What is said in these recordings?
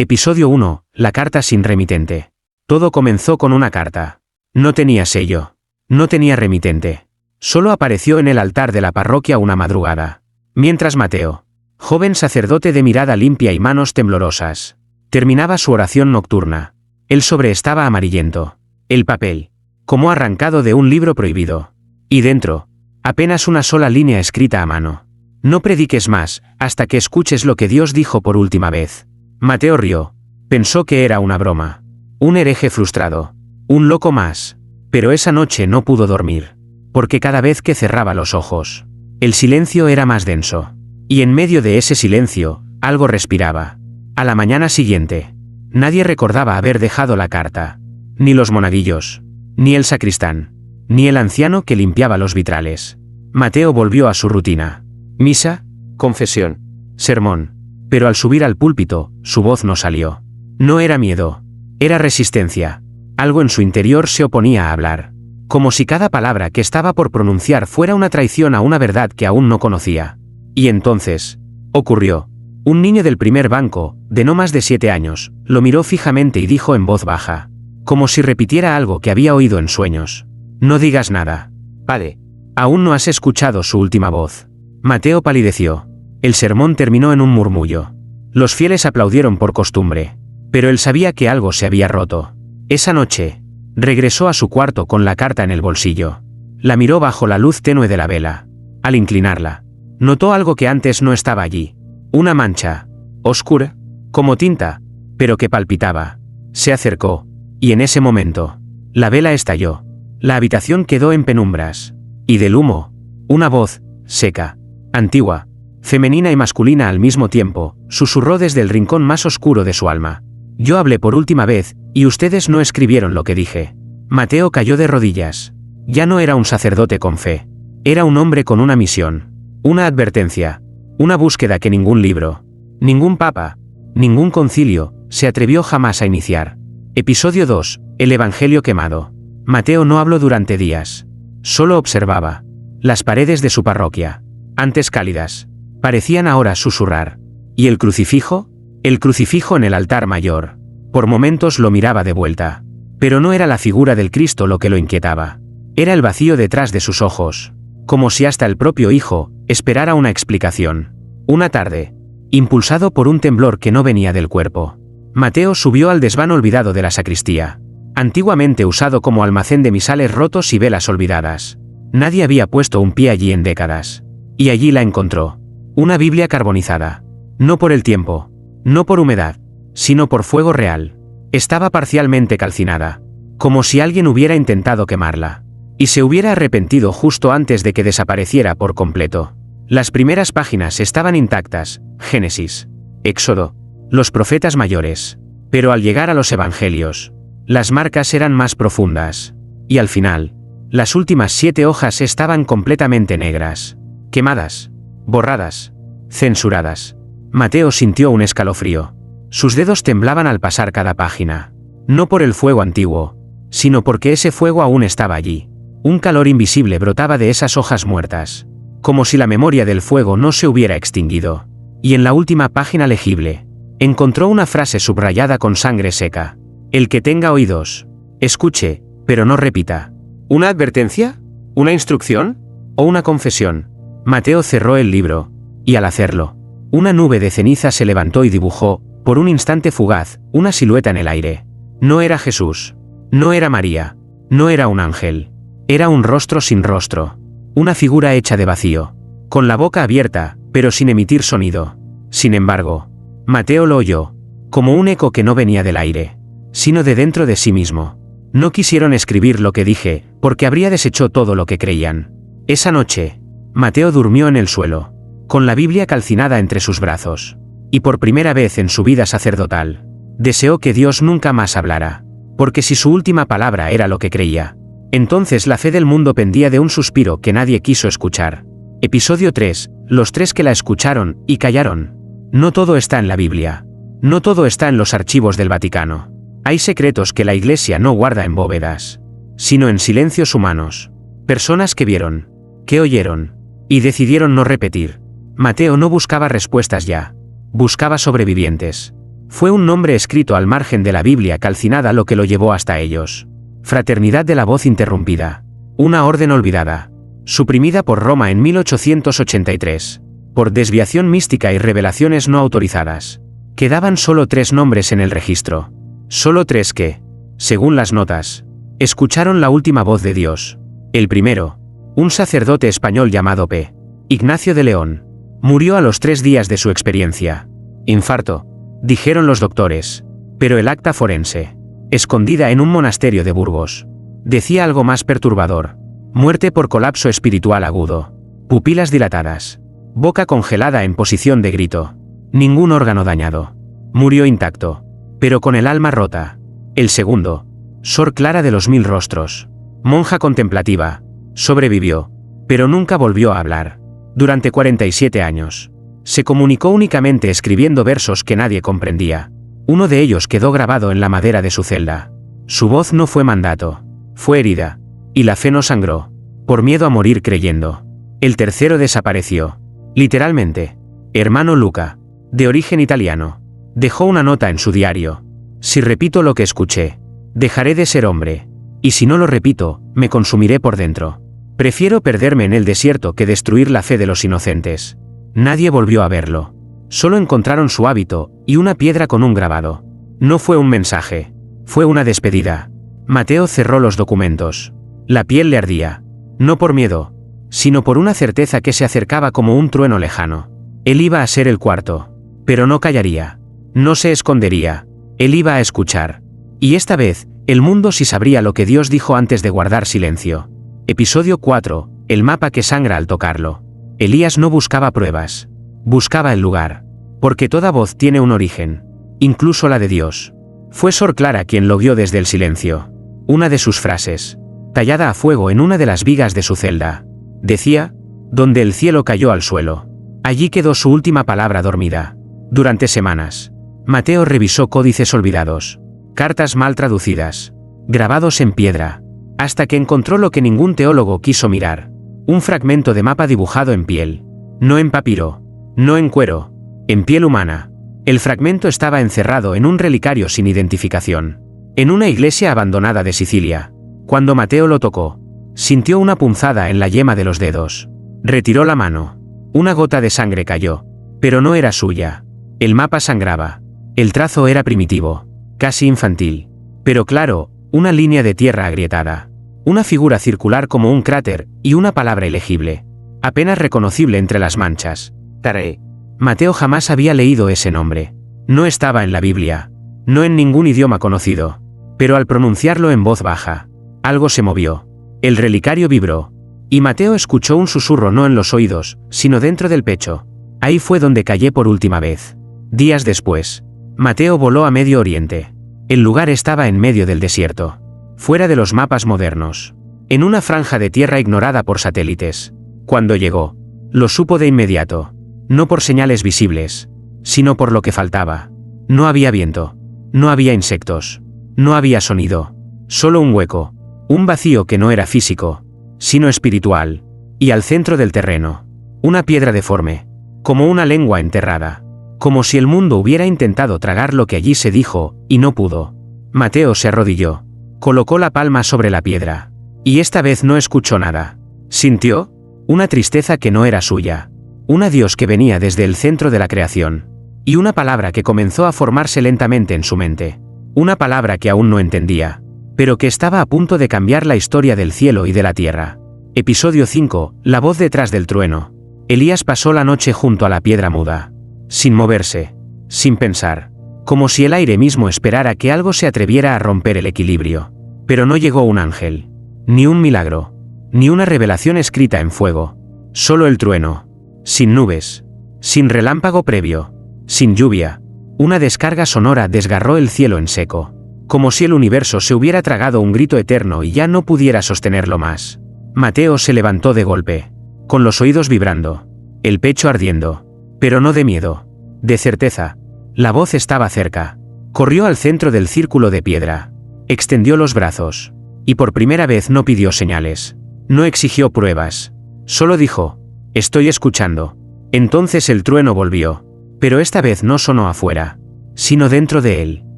Episodio 1. La carta sin remitente. Todo comenzó con una carta. No tenía sello. No tenía remitente. Solo apareció en el altar de la parroquia una madrugada. Mientras Mateo, joven sacerdote de mirada limpia y manos temblorosas, terminaba su oración nocturna. El sobre estaba amarillento. El papel, como arrancado de un libro prohibido. Y dentro, apenas una sola línea escrita a mano. No prediques más, hasta que escuches lo que Dios dijo por última vez. Mateo rió. Pensó que era una broma. Un hereje frustrado. Un loco más. Pero esa noche no pudo dormir. Porque cada vez que cerraba los ojos, el silencio era más denso. Y en medio de ese silencio, algo respiraba. A la mañana siguiente, nadie recordaba haber dejado la carta. Ni los monaguillos. Ni el sacristán. Ni el anciano que limpiaba los vitrales. Mateo volvió a su rutina. Misa, confesión, sermón. Pero al subir al púlpito, su voz no salió. No era miedo. Era resistencia. Algo en su interior se oponía a hablar. Como si cada palabra que estaba por pronunciar fuera una traición a una verdad que aún no conocía. Y entonces, ocurrió. Un niño del primer banco, de no más de 7 años, lo miró fijamente y dijo en voz baja, como si repitiera algo que había oído en sueños. No digas nada. Padre. Aún no has escuchado su última voz. Mateo palideció. El sermón terminó en un murmullo. Los fieles aplaudieron por costumbre. Pero él sabía que algo se había roto. Esa noche, regresó a su cuarto con la carta en el bolsillo. La miró bajo la luz tenue de la vela. Al inclinarla, notó algo que antes no estaba allí. Una mancha, oscura, como tinta, pero que palpitaba. Se acercó, y en ese momento, la vela estalló. La habitación quedó en penumbras. Y del humo, una voz, seca, antigua, femenina y masculina al mismo tiempo, susurró desde el rincón más oscuro de su alma. Yo hablé por última vez, y ustedes no escribieron lo que dije. Mateo cayó de rodillas. Ya no era un sacerdote con fe. Era un hombre con una misión. Una advertencia. Una búsqueda que ningún libro, ningún papa, ningún concilio, se atrevió jamás a iniciar. Episodio 2. El Evangelio quemado. Mateo no habló durante días. Solo observaba. Las paredes de su parroquia, antes cálidas, parecían ahora susurrar. ¿Y el crucifijo? El crucifijo en el altar mayor. Por momentos lo miraba de vuelta. Pero no era la figura del Cristo lo que lo inquietaba. Era el vacío detrás de sus ojos. Como si hasta el propio Hijo esperara una explicación. Una tarde, impulsado por un temblor que no venía del cuerpo, Mateo subió al desván olvidado de la sacristía. Antiguamente usado como almacén de misales rotos y velas olvidadas. Nadie había puesto un pie allí en décadas. Y allí la encontró. Una Biblia carbonizada. No por el tiempo. No por humedad, sino por fuego real. Estaba parcialmente calcinada. Como si alguien hubiera intentado quemarla. Y se hubiera arrepentido justo antes de que desapareciera por completo. Las primeras páginas estaban intactas, Génesis, Éxodo, los profetas mayores. Pero al llegar a los evangelios, las marcas eran más profundas. Y al final, las últimas 7 hojas estaban completamente negras. Quemadas, borradas, censuradas. Mateo sintió un escalofrío. Sus dedos temblaban al pasar cada página. No por el fuego antiguo, sino porque ese fuego aún estaba allí. Un calor invisible brotaba de esas hojas muertas. Como si la memoria del fuego no se hubiera extinguido. Y en la última página legible, encontró una frase subrayada con sangre seca. El que tenga oídos, escuche, pero no repita. ¿Una advertencia? ¿Una instrucción? ¿O una confesión? Mateo cerró el libro. Y al hacerlo, una nube de ceniza se levantó y dibujó, por un instante fugaz, una silueta en el aire. No era Jesús. No era María. No era un ángel. Era un rostro sin rostro. Una figura hecha de vacío. Con la boca abierta, pero sin emitir sonido. Sin embargo, Mateo lo oyó. Como un eco que no venía del aire, sino de dentro de sí mismo. No quisieron escribir lo que dije, porque habría deshecho todo lo que creían. Esa noche, Mateo durmió en el suelo, con la Biblia calcinada entre sus brazos. Y por primera vez en su vida sacerdotal, deseó que Dios nunca más hablara. Porque si su última palabra era lo que creía, entonces la fe del mundo pendía de un suspiro que nadie quiso escuchar. Episodio 3. Los 3 que la escucharon y callaron. No todo está en la Biblia. No todo está en los archivos del Vaticano. Hay secretos que la Iglesia no guarda en bóvedas, sino en silencios humanos. Personas que vieron, que oyeron, y decidieron no repetir. Mateo no buscaba respuestas ya. Buscaba sobrevivientes. Fue un nombre escrito al margen de la Biblia calcinada lo que lo llevó hasta ellos. Fraternidad de la Voz Interrumpida. Una orden olvidada. Suprimida por Roma en 1883. Por desviación mística y revelaciones no autorizadas. Quedaban solo 3 nombres en el registro. Solo 3 que, según las notas, escucharon la última voz de Dios. El primero, un sacerdote español llamado P. Ignacio de León. Murió a los 3 días de su experiencia. Infarto, dijeron los doctores. Pero el acta forense, escondida en un monasterio de Burgos, decía algo más perturbador. Muerte por colapso espiritual agudo. Pupilas dilatadas. Boca congelada en posición de grito. Ningún órgano dañado. Murió intacto, pero con el alma rota. El segundo, Sor Clara de los Mil Rostros. Monja contemplativa. Sobrevivió, pero nunca volvió a hablar. Durante 47 años. Se comunicó únicamente escribiendo versos que nadie comprendía. Uno de ellos quedó grabado en la madera de su celda. Su voz no fue mandato. Fue herida. Y la fe no sangró. Por miedo a morir creyendo. El tercero desapareció. Literalmente. Hermano Luca. De origen italiano. Dejó una nota en su diario. Si repito lo que escuché, dejaré de ser hombre. Y si no lo repito, me consumiré por dentro. Prefiero perderme en el desierto que destruir la fe de los inocentes. Nadie volvió a verlo. Solo encontraron su hábito y una piedra con un grabado. No fue un mensaje. Fue una despedida. Mateo cerró los documentos. La piel le ardía. No por miedo, sino por una certeza que se acercaba como un trueno lejano. Él iba a ser el cuarto. Pero no callaría. No se escondería. Él iba a escuchar. Y esta vez, el mundo sí sabría lo que Dios dijo antes de guardar silencio. Episodio 4. El mapa que sangra al tocarlo. Elías no buscaba pruebas. Buscaba el lugar. Porque toda voz tiene un origen. Incluso la de Dios. Fue Sor Clara quien lo vio desde el silencio. Una de sus frases, tallada a fuego en una de las vigas de su celda, decía: donde el cielo cayó al suelo. Allí quedó su última palabra dormida. Durante semanas, Mateo revisó códices olvidados, cartas mal traducidas, grabados en piedra, hasta que encontró lo que ningún teólogo quiso mirar. Un fragmento de mapa dibujado en piel. No en papiro, no en cuero, en piel humana. El fragmento estaba encerrado en un relicario sin identificación, en una iglesia abandonada de Sicilia. Cuando Mateo lo tocó, sintió una punzada en la yema de los dedos. Retiró la mano. Una gota de sangre cayó, pero no era suya. El mapa sangraba. El trazo era primitivo, casi infantil. Pero claro, una línea de tierra agrietada. Una figura circular como un cráter, y una palabra ilegible, apenas reconocible entre las manchas. Tare. Mateo jamás había leído ese nombre. No estaba en la Biblia. No en ningún idioma conocido. Pero al pronunciarlo en voz baja, algo se movió. El relicario vibró. Y Mateo escuchó un susurro no en los oídos, sino dentro del pecho. Ahí fue donde callé por última vez. Días después, Mateo voló a Medio Oriente. El lugar estaba en medio del desierto. Fuera de los mapas modernos. En una franja de tierra ignorada por satélites. Cuando llegó, lo supo de inmediato. No por señales visibles, sino por lo que faltaba. No había viento. No había insectos. No había sonido. Solo un hueco. Un vacío que no era físico, sino espiritual. Y al centro del terreno, una piedra deforme. Como una lengua enterrada. Como si el mundo hubiera intentado tragar lo que allí se dijo, y no pudo. Mateo se arrodilló. Colocó la palma sobre la piedra. Y esta vez no escuchó nada. Sintió una tristeza que no era suya. Un adiós que venía desde el centro de la creación. Y una palabra que comenzó a formarse lentamente en su mente. Una palabra que aún no entendía, pero que estaba a punto de cambiar la historia del cielo y de la tierra. Episodio 5. La voz detrás del trueno. Elías pasó la noche junto a la piedra muda. Sin moverse. Sin pensar. Como si el aire mismo esperara que algo se atreviera a romper el equilibrio. Pero no llegó un ángel. Ni un milagro. Ni una revelación escrita en fuego. Solo el trueno. Sin nubes. Sin relámpago previo. Sin lluvia. Una descarga sonora desgarró el cielo en seco. Como si el universo se hubiera tragado un grito eterno y ya no pudiera sostenerlo más. Mateo se levantó de golpe. Con los oídos vibrando. El pecho ardiendo. Pero no de miedo. De certeza. La voz estaba cerca. Corrió al centro del círculo de piedra. Extendió los brazos. Y por primera vez no pidió señales. No exigió pruebas. Solo dijo: estoy escuchando. Entonces el trueno volvió. Pero esta vez no sonó afuera, sino dentro de él.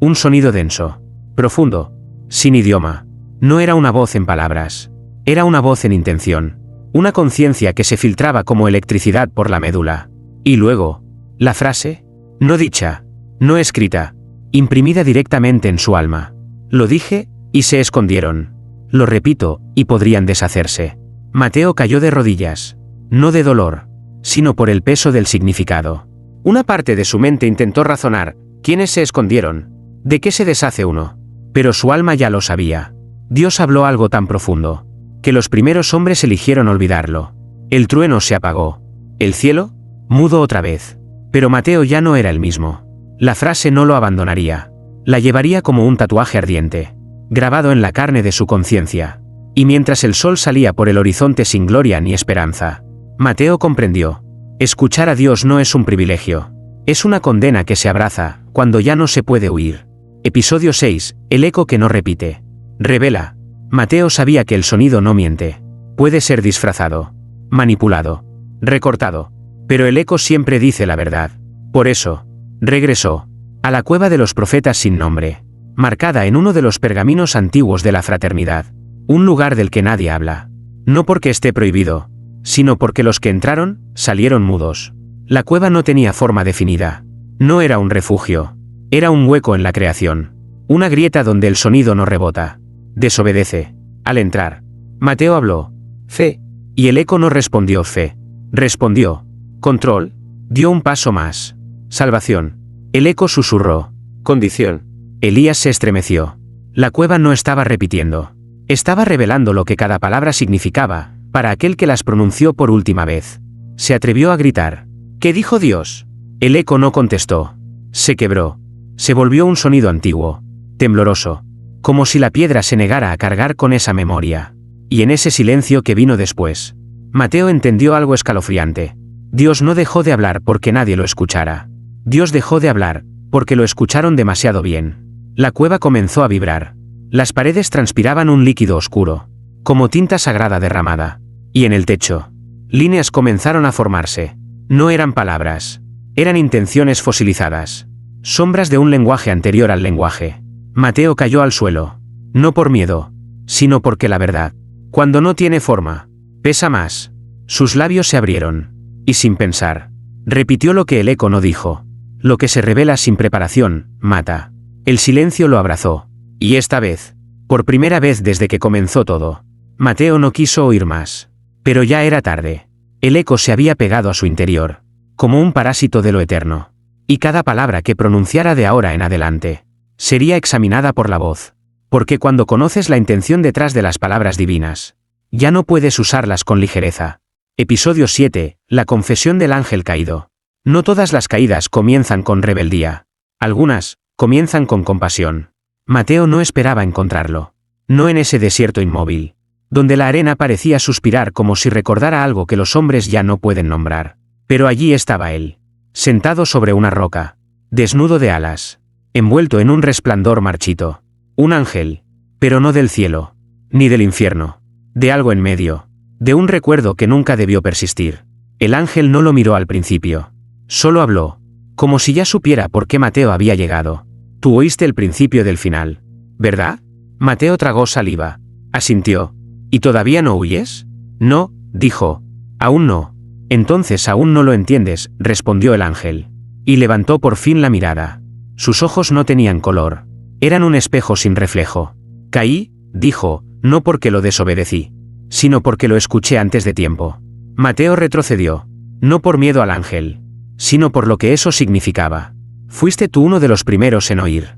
Un sonido denso, profundo, sin idioma. No era una voz en palabras. Era una voz en intención. Una conciencia que se filtraba como electricidad por la médula. Y luego, la frase, no dicha, no escrita, imprimida directamente en su alma. Lo dije, y se escondieron. Lo repito, y podrían deshacerse. Mateo cayó de rodillas. No de dolor, sino por el peso del significado. Una parte de su mente intentó razonar, ¿quiénes se escondieron? ¿De qué se deshace uno? Pero su alma ya lo sabía. Dios habló algo tan profundo, que los primeros hombres eligieron olvidarlo. El trueno se apagó. El cielo, mudo otra vez. Pero Mateo ya no era el mismo. La frase no lo abandonaría. La llevaría como un tatuaje ardiente, grabado en la carne de su conciencia. Y mientras el sol salía por el horizonte sin gloria ni esperanza, Mateo comprendió. Escuchar a Dios no es un privilegio. Es una condena que se abraza, cuando ya no se puede huir. Episodio 6, el eco que no repite. Revela. Mateo sabía que el sonido no miente. Puede ser disfrazado, manipulado, recortado. Pero el eco siempre dice la verdad. Por eso, regresó a la cueva de los profetas sin nombre, marcada en uno de los pergaminos antiguos de la fraternidad. Un lugar del que nadie habla. No porque esté prohibido, sino porque los que entraron, salieron mudos. La cueva no tenía forma definida. No era un refugio. Era un hueco en la creación. Una grieta donde el sonido no rebota. Desobedece. Al entrar, Mateo habló. Fe. Y el eco no respondió fe. Respondió. Control. Dio un paso más. Salvación. El eco susurró. Condición. Elías se estremeció. La cueva no estaba repitiendo. Estaba revelando lo que cada palabra significaba, para aquel que las pronunció por última vez. Se atrevió a gritar. ¿Qué dijo Dios? El eco no contestó. Se quebró. Se volvió un sonido antiguo, tembloroso, como si la piedra se negara a cargar con esa memoria. Y en ese silencio que vino después, Mateo entendió algo escalofriante. Dios no dejó de hablar porque nadie lo escuchara. Dios dejó de hablar, porque lo escucharon demasiado bien. La cueva comenzó a vibrar. Las paredes transpiraban un líquido oscuro, como tinta sagrada derramada. Y en el techo, líneas comenzaron a formarse. No eran palabras. Eran intenciones fosilizadas. Sombras de un lenguaje anterior al lenguaje. Mateo cayó al suelo. No por miedo, sino porque la verdad, cuando no tiene forma, pesa más. Sus labios se abrieron. Y sin pensar, repitió lo que el eco no dijo. Lo que se revela sin preparación, mata. El silencio lo abrazó. Y esta vez, por primera vez desde que comenzó todo, Mateo no quiso oír más. Pero ya era tarde. El eco se había pegado a su interior, como un parásito de lo eterno. Y cada palabra que pronunciara de ahora en adelante, sería examinada por la voz. Porque cuando conoces la intención detrás de las palabras divinas, ya no puedes usarlas con ligereza. Episodio 7, la confesión del ángel caído. No todas las caídas comienzan con rebeldía. Algunas, comienzan con compasión. Mateo no esperaba encontrarlo. No en ese desierto inmóvil, donde la arena parecía suspirar como si recordara algo que los hombres ya no pueden nombrar. Pero allí estaba él, sentado sobre una roca, desnudo de alas, envuelto en un resplandor marchito. Un ángel, pero no del cielo, ni del infierno, de algo en medio, de un recuerdo que nunca debió persistir. El ángel no lo miró al principio. Solo habló, como si ya supiera por qué Mateo había llegado. Tú oíste el principio del final, ¿verdad? Mateo tragó saliva. Asintió. ¿Y todavía no huyes? No, dijo. Aún no. Entonces aún no lo entiendes, respondió el ángel. Y levantó por fin la mirada. Sus ojos no tenían color. Eran un espejo sin reflejo. Caí, dijo, no porque lo desobedecí, sino porque lo escuché antes de tiempo. Mateo retrocedió. No por miedo al ángel, sino por lo que eso significaba. Fuiste tú uno de los primeros en oír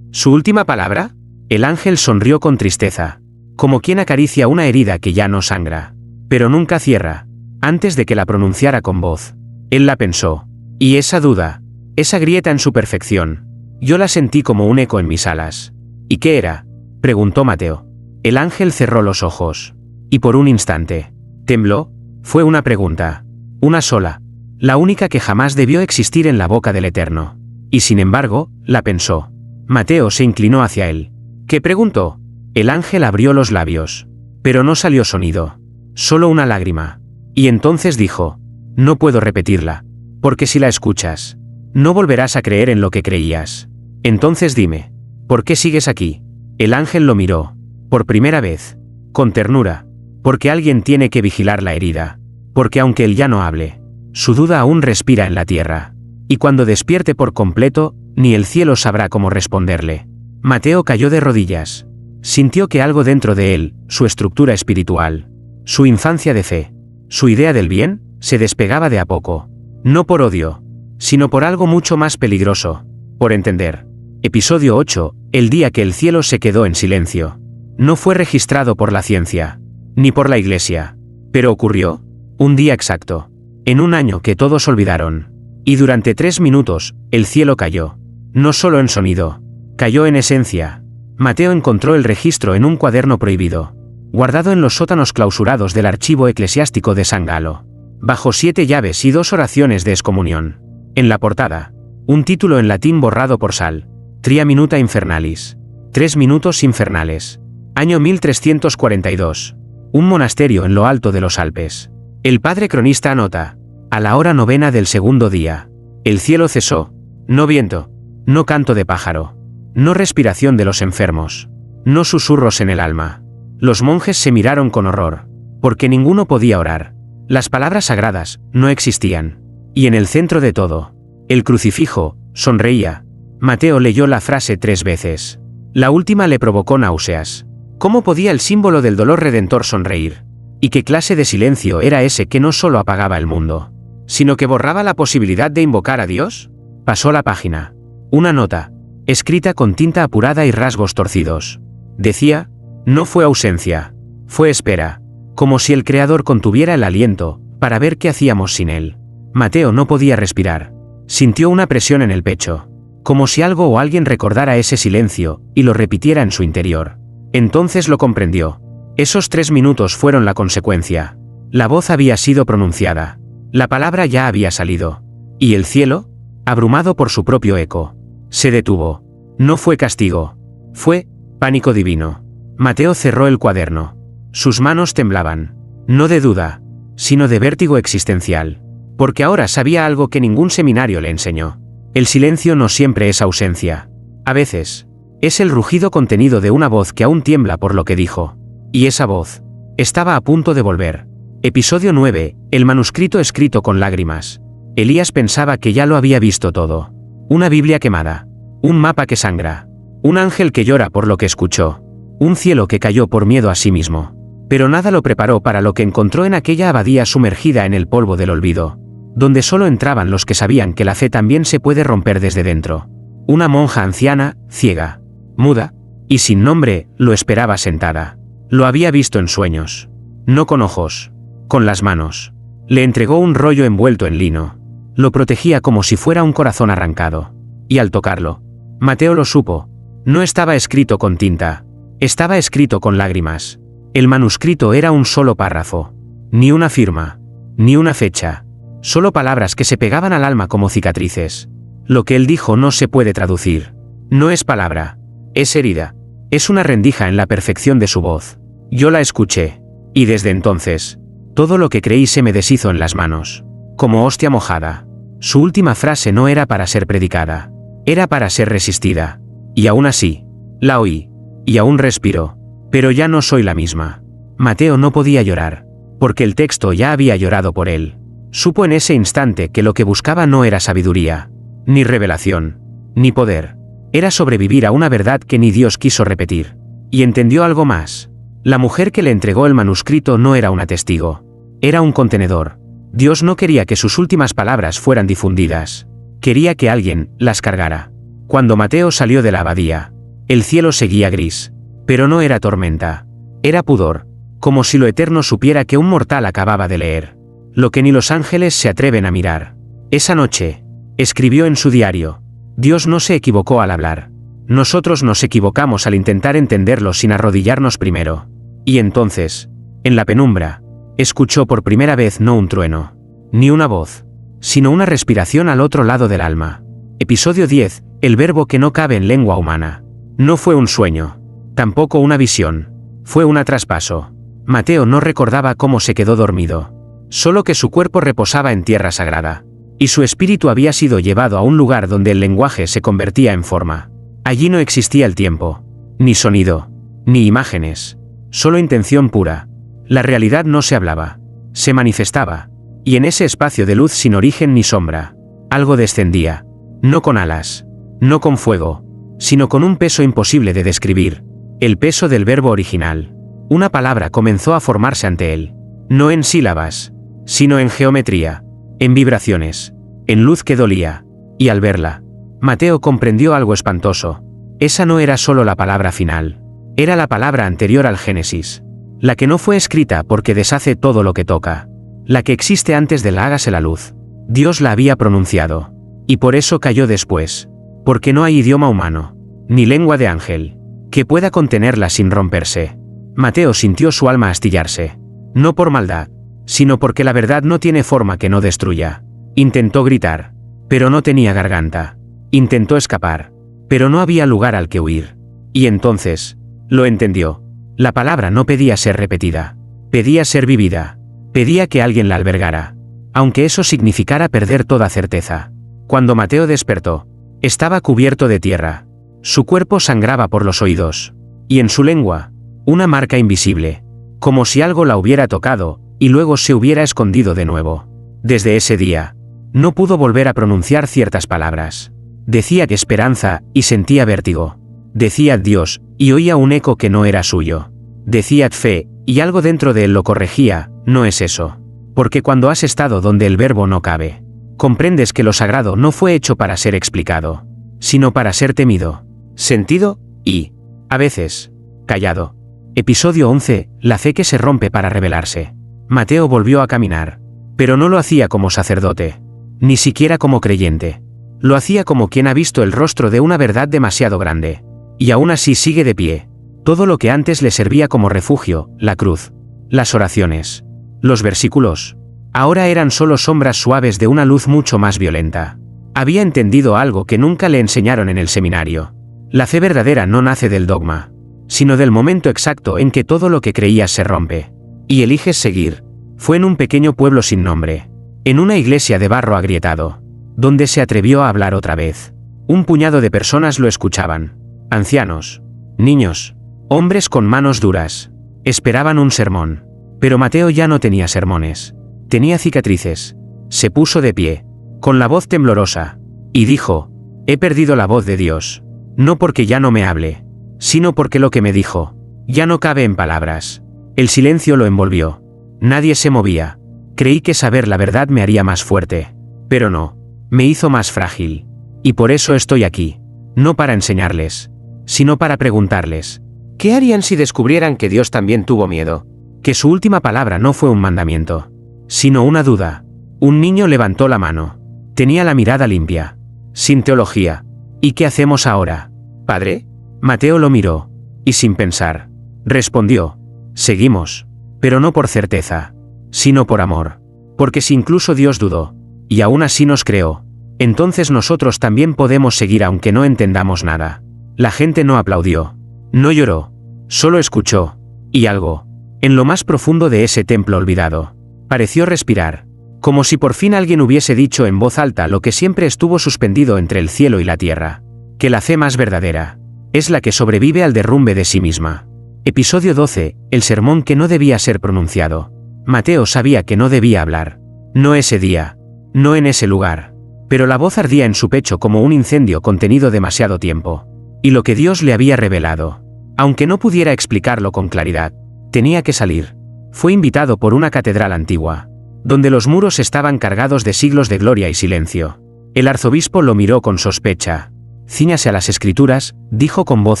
¿su última palabra? El ángel sonrió con tristeza, como quien acaricia una herida que ya no sangra, pero nunca cierra. Antes de que la pronunciara con voz, él la pensó. Y esa duda, esa grieta en su perfección, yo la sentí como un eco en mis alas. ¿Y qué era?, preguntó Mateo. El ángel cerró los ojos. Y por un instante, tembló. Fue una pregunta. Una sola. La única que jamás debió existir en la boca del Eterno. Y sin embargo, la pensó. Mateo se inclinó hacia él. ¿Qué preguntó? El ángel abrió los labios. Pero no salió sonido. Solo una lágrima. Y entonces dijo, no puedo repetirla. Porque si la escuchas, No volverás a creer en lo que creías. Entonces dime, ¿por qué sigues aquí? El ángel lo miró, por primera vez, con ternura, porque alguien tiene que vigilar la herida, porque aunque él ya no hable, su duda aún respira en la tierra, y cuando despierte por completo, ni el cielo sabrá cómo responderle. Mateo cayó de rodillas. Sintió que algo dentro de él, su estructura espiritual, su infancia de fe, su idea del bien, se despegaba de a poco. No por odio, sino por algo mucho más peligroso, por entender. Episodio 8, el día que el cielo se quedó en silencio. No fue registrado por la ciencia, ni por la iglesia, pero ocurrió, un día exacto, en un año que todos olvidaron. Y durante 3 minutos, el cielo cayó. No solo en sonido, cayó en esencia. Mateo encontró el registro en un cuaderno prohibido, guardado en los sótanos clausurados del archivo eclesiástico de San Galo, bajo 7 llaves y 2 oraciones de excomunión. En la portada, un título en latín borrado por Sal, Tria Minuta Infernalis, 3 minutos infernales, año 1342, un monasterio en lo alto de los Alpes. El padre cronista anota, a la hora 9 del segundo día, el cielo cesó, no viento, no canto de pájaro, no respiración de los enfermos, no susurros en el alma. Los monjes se miraron con horror, porque ninguno podía orar. Las palabras sagradas no existían. Y en el centro de todo, el crucifijo sonreía. Mateo leyó la frase 3 veces. La última le provocó náuseas. ¿Cómo podía el símbolo del dolor redentor sonreír? ¿Y qué clase de silencio era ese que no solo apagaba el mundo, sino que borraba la posibilidad de invocar a Dios? Pasó la página. Una nota, escrita con tinta apurada y rasgos torcidos. Decía, no fue ausencia, fue espera, como si el Creador contuviera el aliento, para ver qué hacíamos sin él. Mateo no podía respirar. Sintió una presión en el pecho, como si algo o alguien recordara ese silencio, y lo repitiera en su interior. Entonces lo comprendió. Esos 3 minutos fueron la consecuencia. La voz había sido pronunciada. La palabra ya había salido. Y el cielo, abrumado por su propio eco, se detuvo. No fue castigo. Fue pánico divino. Mateo cerró el cuaderno. Sus manos temblaban. No de duda, sino de vértigo existencial. Porque ahora sabía algo que ningún seminario le enseñó. El silencio no siempre es ausencia. A veces, es el rugido contenido de una voz que aún tiembla por lo que dijo. Y esa voz estaba a punto de volver. Episodio 9, el manuscrito escrito con lágrimas. Elías pensaba que ya lo había visto todo. Una Biblia quemada. Un mapa que sangra. Un ángel que llora por lo que escuchó. Un cielo que cayó por miedo a sí mismo. Pero nada lo preparó para lo que encontró en aquella abadía sumergida en el polvo del olvido, donde solo entraban los que sabían que la fe también se puede romper desde dentro. Una monja anciana, ciega, muda, y sin nombre, lo esperaba sentada. Lo había visto en sueños. No con ojos, con las manos. Le entregó un rollo envuelto en lino. Lo protegía como si fuera un corazón arrancado. Y al tocarlo, Mateo lo supo. No estaba escrito con tinta. Estaba escrito con lágrimas. El manuscrito era un solo párrafo. Ni una firma. Ni una fecha. Solo palabras que se pegaban al alma como cicatrices. Lo que él dijo no se puede traducir. No es palabra. Es herida. Es una rendija en la perfección de su voz. Yo la escuché. Y desde entonces, todo lo que creí se me deshizo en las manos. Como hostia mojada. Su última frase no era para ser predicada. Era para ser resistida. Y aún así, la oí. Y aún respiro. Pero ya no soy la misma. Mateo no podía llorar. Porque el texto ya había llorado por él. Supo en ese instante que lo que buscaba no era sabiduría, ni revelación, ni poder. Era sobrevivir a una verdad que ni Dios quiso repetir. Y entendió algo más. La mujer que le entregó el manuscrito no era una testigo. Era un contenedor. Dios no quería que sus últimas palabras fueran difundidas. Quería que alguien las cargara. Cuando Mateo salió de la abadía, el cielo seguía gris. Pero no era tormenta. Era pudor. Como si lo eterno supiera que un mortal acababa de leer lo que ni los ángeles se atreven a mirar. Esa noche, escribió en su diario, Dios no se equivocó al hablar. Nosotros nos equivocamos al intentar entenderlo sin arrodillarnos primero. Y entonces, en la penumbra, escuchó por primera vez no un trueno, ni una voz, sino una respiración al otro lado del alma. Episodio 10, el verbo que no cabe en lengua humana. No fue un sueño, tampoco una visión, fue un traspaso. Mateo no recordaba cómo se quedó dormido. Solo que su cuerpo reposaba en tierra sagrada. y su espíritu había sido llevado a un lugar donde el lenguaje se convertía en forma. Allí no existía el tiempo, ni sonido, ni imágenes, solo intención pura. La realidad no se hablaba, se manifestaba, y en ese espacio de luz sin origen ni sombra, algo descendía, no con alas, no con fuego, sino con un peso imposible de describir, el peso del verbo original. Una palabra comenzó a formarse ante él, no en sílabas, sino en geometría, en vibraciones, en luz que dolía, y al verla, Mateo comprendió algo espantoso. Esa no era solo la palabra final, era la palabra anterior al Génesis, la que no fue escrita porque deshace todo lo que toca, la que existe antes de la hágase la luz. Dios la había pronunciado, y por eso cayó después, porque no hay idioma humano, ni lengua de ángel, que pueda contenerla sin romperse. Mateo sintió su alma astillarse, no por maldad, sino porque la verdad no tiene forma que no destruya. Intentó gritar, pero no tenía garganta. Intentó escapar, pero no había lugar al que huir. Y entonces, lo entendió. La palabra no pedía ser repetida, pedía ser vivida, pedía que alguien la albergara, aunque eso significara perder toda certeza. Cuando Mateo despertó, estaba cubierto de tierra. Su cuerpo sangraba por los oídos, y en su lengua, una marca invisible, como si algo la hubiera tocado, y luego se hubiera escondido de nuevo. Desde ese día, no pudo volver a pronunciar ciertas palabras. Decía esperanza, y sentía vértigo. Decía Dios, y oía un eco que no era suyo. Decía fe, y algo dentro de él lo corregía, no es eso. Porque cuando has estado donde el verbo no cabe, comprendes que lo sagrado no fue hecho para ser explicado, sino para ser temido, sentido, y, a veces, callado. Episodio 11, la fe que se rompe para revelarse. Mateo volvió a caminar, pero no lo hacía como sacerdote, ni siquiera como creyente. Lo hacía como quien ha visto el rostro de una verdad demasiado grande, y aún así sigue de pie. Todo lo que antes le servía como refugio, la cruz, las oraciones, los versículos, ahora eran solo sombras suaves de una luz mucho más violenta. Había entendido algo que nunca le enseñaron en el seminario. La fe verdadera no nace del dogma, sino del momento exacto en que todo lo que creías se rompe, y eliges seguir. Fue en un pequeño pueblo sin nombre, en una iglesia de barro agrietado, donde se atrevió a hablar otra vez. Un puñado de personas lo escuchaban, ancianos, niños, hombres con manos duras. Esperaban un sermón, pero Mateo ya no tenía sermones, tenía cicatrices. Se puso de pie, con la voz temblorosa, y dijo: he perdido la voz de Dios, no porque ya no me hable, sino porque lo que me dijo, ya no cabe en palabras. El silencio lo envolvió. Nadie se movía. Creí que saber la verdad me haría más fuerte, pero no, me hizo más frágil. Y por eso estoy aquí, no para enseñarles, sino para preguntarles, ¿qué harían si descubrieran que Dios también tuvo miedo? Que su última palabra no fue un mandamiento, sino una duda. Un niño levantó la mano. Tenía la mirada limpia, sin teología. ¿Y qué hacemos ahora, padre? Mateo lo miró, y sin pensar, respondió: seguimos, pero no por certeza, sino por amor. Porque si incluso Dios dudó, y aún así nos creó, entonces nosotros también podemos seguir aunque no entendamos nada. La gente no aplaudió, no lloró, solo escuchó, y algo, en lo más profundo de ese templo olvidado, pareció respirar, como si por fin alguien hubiese dicho en voz alta lo que siempre estuvo suspendido entre el cielo y la tierra: que la fe más verdadera es la que sobrevive al derrumbe de sí misma. Episodio 12, el sermón que no debía ser pronunciado. Mateo sabía que no debía hablar. No ese día, no en ese lugar. Pero la voz ardía en su pecho como un incendio contenido demasiado tiempo. Y lo que Dios le había revelado, aunque no pudiera explicarlo con claridad, tenía que salir. Fue invitado por una catedral antigua, donde los muros estaban cargados de siglos de gloria y silencio. El arzobispo lo miró con sospecha. «Cíñase a las escrituras», dijo con voz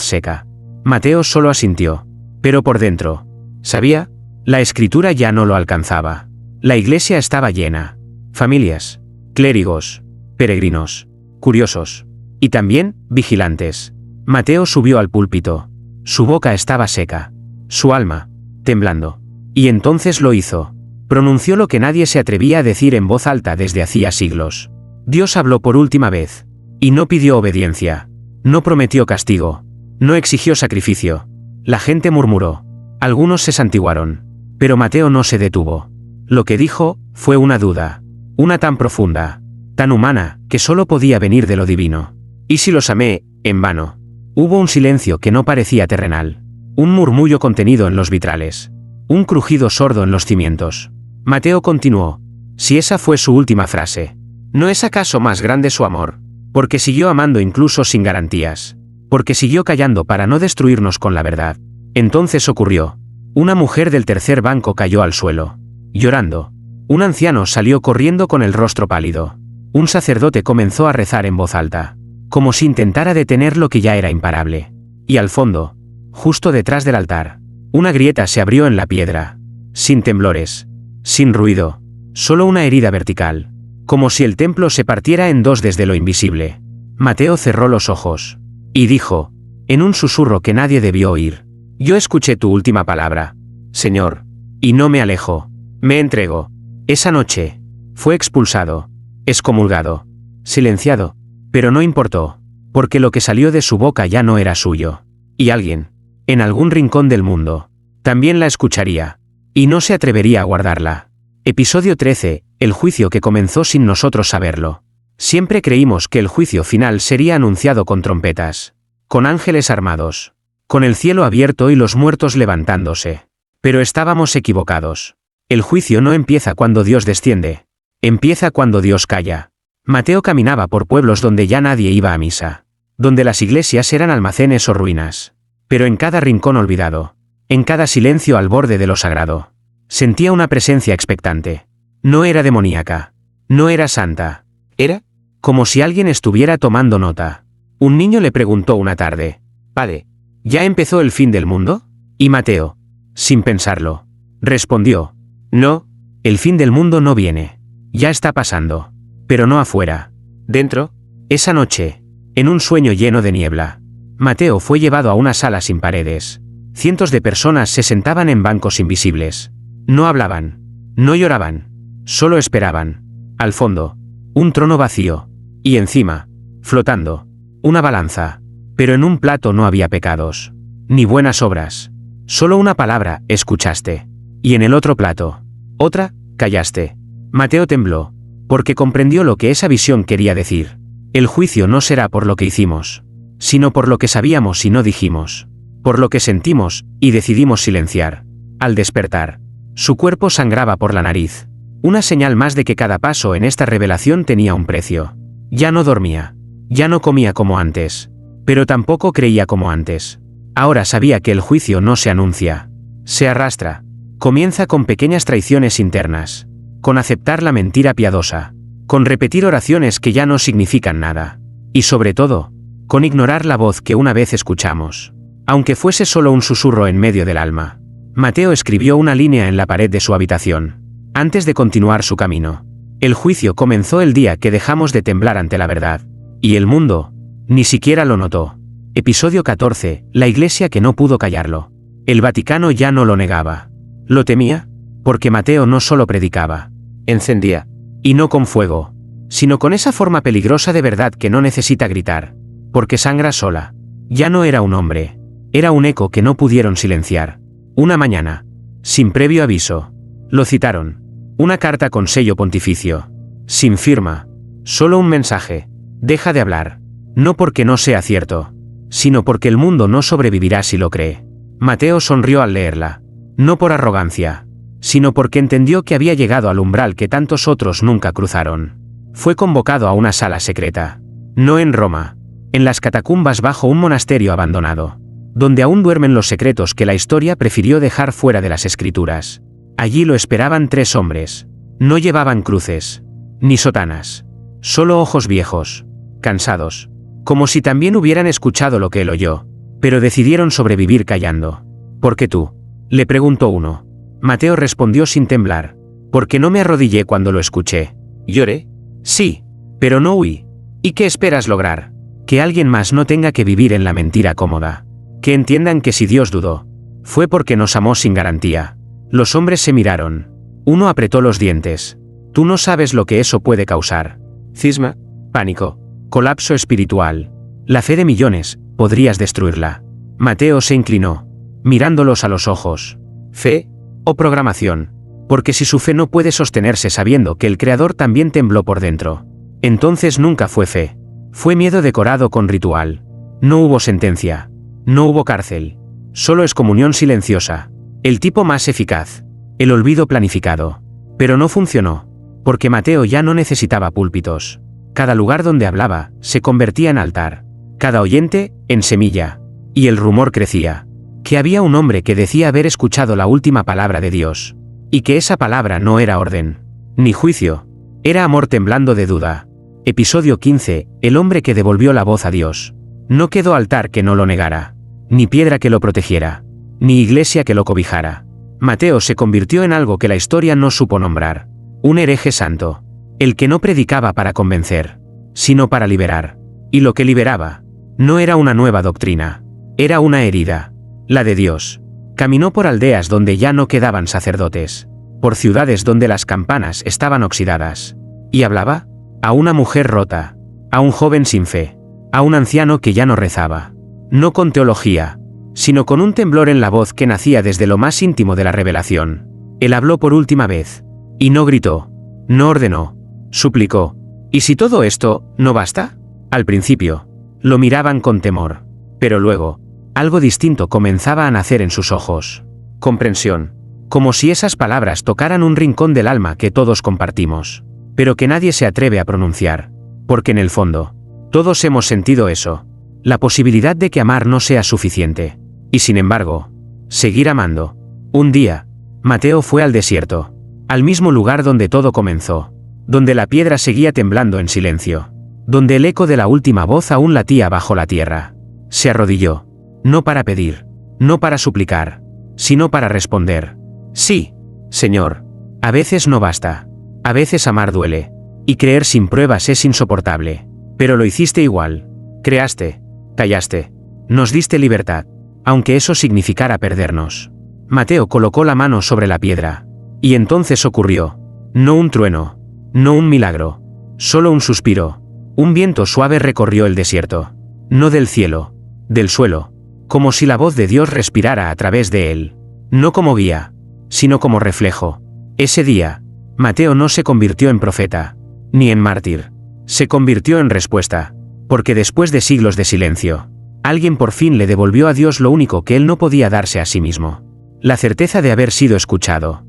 seca. Mateo solo asintió. Pero por dentro, ¿sabía? La escritura ya no lo alcanzaba. La iglesia estaba llena. Familias, clérigos, peregrinos, curiosos, y también vigilantes. Mateo subió al púlpito. Su boca estaba seca, su alma temblando. Y entonces lo hizo. Pronunció lo que nadie se atrevía a decir en voz alta desde hacía siglos. Dios habló por última vez. Y no pidió obediencia. No prometió castigo. No exigió sacrificio. La gente murmuró. Algunos se santiguaron. Pero Mateo no se detuvo. Lo que dijo fue una duda. Una tan profunda tan humana, que solo podía venir de lo divino. ¿Y si los amé, en vano? Hubo un silencio que no parecía terrenal. Un murmullo contenido en los vitrales. Un crujido sordo en los cimientos. Mateo continuó. Si esa fue su última frase. ¿No es acaso más grande su amor? Porque siguió amando incluso sin garantías. Porque siguió callando para no destruirnos con la verdad. Entonces ocurrió. Una mujer del tercer banco cayó al suelo. Llorando. Un anciano salió corriendo con el rostro pálido. Un sacerdote comenzó a rezar en voz alta. Como si intentara detener lo que ya era imparable. Y al fondo, justo detrás del altar, una grieta se abrió en la piedra. Sin temblores. Sin ruido. Solo una herida vertical. Como si el templo se partiera en dos desde lo invisible. Mateo cerró los ojos. Y dijo, en un susurro que nadie debió oír. Yo escuché tu última palabra, Señor. Y no me alejo. Me entrego. Esa noche, fue expulsado. Excomulgado. Silenciado. Pero no importó. Porque lo que salió de su boca ya no era suyo. Y alguien, en algún rincón del mundo, también la escucharía. Y no se atrevería a guardarla. Episodio 13, el juicio que comenzó sin nosotros saberlo. Siempre creímos que el juicio final sería anunciado con trompetas. Con ángeles armados. Con el cielo abierto y los muertos levantándose. Pero estábamos equivocados. El juicio no empieza cuando Dios desciende. Empieza cuando Dios calla. Mateo caminaba por pueblos donde ya nadie iba a misa. Donde las iglesias eran almacenes o ruinas. Pero en cada rincón olvidado. En cada silencio al borde de lo sagrado. Sentía una presencia expectante. No era demoníaca. No era santa. Era como si alguien estuviera tomando nota. Un niño le preguntó una tarde. Padre, ¿ya empezó el fin del mundo? Y Mateo, sin pensarlo, respondió. No, el fin del mundo no viene. Ya está pasando. Pero no afuera. Dentro. Esa noche, en un sueño lleno de niebla, Mateo fue llevado a una sala sin paredes. Cientos de personas se sentaban en bancos invisibles. No hablaban. No lloraban. Solo esperaban. Al fondo, un trono vacío. Y encima, flotando, una balanza. Pero en un plato no había pecados. Ni buenas obras. Solo una palabra, escuchaste. Y en el otro plato, otra, callaste. Mateo tembló, porque comprendió lo que esa visión quería decir. El juicio no será por lo que hicimos, sino por lo que sabíamos y no dijimos. Por lo que sentimos, y decidimos silenciar. Al despertar, su cuerpo sangraba por la nariz. Una señal más de que cada paso en esta revelación tenía un precio. Ya no dormía. Ya no comía como antes. Pero tampoco creía como antes. Ahora sabía que el juicio no se anuncia. Se arrastra. Comienza con pequeñas traiciones internas. Con aceptar la mentira piadosa. Con repetir oraciones que ya no significan nada. Y sobre todo, con ignorar la voz que una vez escuchamos. Aunque fuese solo un susurro en medio del alma. Mateo escribió una línea en la pared de su habitación. Antes de continuar su camino. El juicio comenzó el día que dejamos de temblar ante la verdad. Y el mundo, ni siquiera lo notó. Episodio 14, la iglesia que no pudo callarlo. El Vaticano ya no lo negaba. Lo temía, porque Mateo no solo predicaba. Encendía. Y no con fuego. Sino con esa forma peligrosa de verdad que no necesita gritar. Porque sangra sola. Ya no era un hombre. Era un eco que no pudieron silenciar. Una mañana. Sin previo aviso. Lo citaron. Una carta con sello pontificio. Sin firma. Solo un mensaje. Deja de hablar. No porque no sea cierto. Sino porque el mundo no sobrevivirá si lo cree. Mateo sonrió al leerla. No por arrogancia. Sino porque entendió que había llegado al umbral que tantos otros nunca cruzaron. Fue convocado a una sala secreta. No en Roma. En las catacumbas bajo un monasterio abandonado. Donde aún duermen los secretos que la historia prefirió dejar fuera de las escrituras. Allí lo esperaban 3 hombres. No llevaban cruces. Ni sotanas. Solo ojos viejos. Cansados. Como si también hubieran escuchado lo que él oyó. Pero decidieron sobrevivir callando. ¿Por qué tú? Le preguntó uno. Mateo respondió sin temblar. Porque no me arrodillé cuando lo escuché. ¿Lloré? Sí. Pero no huí. ¿Y qué esperas lograr? Que alguien más no tenga que vivir en la mentira cómoda. Que entiendan que si Dios dudó, fue porque nos amó sin garantía. Los hombres se miraron. Uno apretó los dientes. Tú no sabes lo que eso puede causar. Cisma, pánico, colapso espiritual. La fe de millones, podrías destruirla. Mateo se inclinó, mirándolos a los ojos. ¿Fe? ¿O programación? Porque si su fe no puede sostenerse sabiendo que el Creador también tembló por dentro. Entonces nunca fue fe. Fue miedo decorado con ritual. No hubo sentencia. No hubo cárcel. Solo excomunión silenciosa. El tipo más eficaz. El olvido planificado. Pero no funcionó. Porque Mateo ya no necesitaba púlpitos. Cada lugar donde hablaba, se convertía en altar. Cada oyente, en semilla. Y el rumor crecía. Que había un hombre que decía haber escuchado la última palabra de Dios. Y que esa palabra no era orden. Ni juicio. Era amor temblando de duda. Episodio 15, el hombre que devolvió la voz a Dios. No quedó altar que no lo negara. Ni piedra que lo protegiera. Ni iglesia que lo cobijara. Mateo se convirtió en algo que la historia no supo nombrar. Un hereje santo. El que no predicaba para convencer, sino para liberar. Y lo que liberaba, no era una nueva doctrina. Era una herida. La de Dios. Caminó por aldeas donde ya no quedaban sacerdotes. Por ciudades donde las campanas estaban oxidadas. Y hablaba a una mujer rota. A un joven sin fe. A un anciano que ya no rezaba. No con teología, sino con un temblor en la voz que nacía desde lo más íntimo de la revelación. Él habló por última vez. Y no gritó. No ordenó. Suplicó. ¿Y si todo esto no basta? Al principio, lo miraban con temor. Pero luego, algo distinto comenzaba a nacer en sus ojos. Comprensión. Como si esas palabras tocaran un rincón del alma que todos compartimos. Pero que nadie se atreve a pronunciar. Porque en el fondo, todos hemos sentido eso. La posibilidad de que amar no sea suficiente. Y sin embargo, seguir amando. Un día, Mateo fue al desierto. Al mismo lugar donde todo comenzó. Donde la piedra seguía temblando en silencio. Donde el eco de la última voz aún latía bajo la tierra. Se arrodilló. No para pedir. No para suplicar. Sino para responder. Sí, Señor. A veces no basta. A veces amar duele. Y creer sin pruebas es insoportable. Pero lo hiciste igual. Creaste. Callaste. Nos diste libertad. Aunque eso significara perdernos. Mateo colocó la mano sobre la piedra. Y entonces ocurrió. No un trueno. No un milagro. Solo un suspiro. Un viento suave recorrió el desierto. No del cielo. Del suelo. Como si la voz de Dios respirara a través de él. No como guía. Sino como reflejo. Ese día, Mateo no se convirtió en profeta. Ni en mártir. Se convirtió en respuesta. Porque después de siglos de silencio, alguien por fin le devolvió a Dios lo único que él no podía darse a sí mismo. La certeza de haber sido escuchado.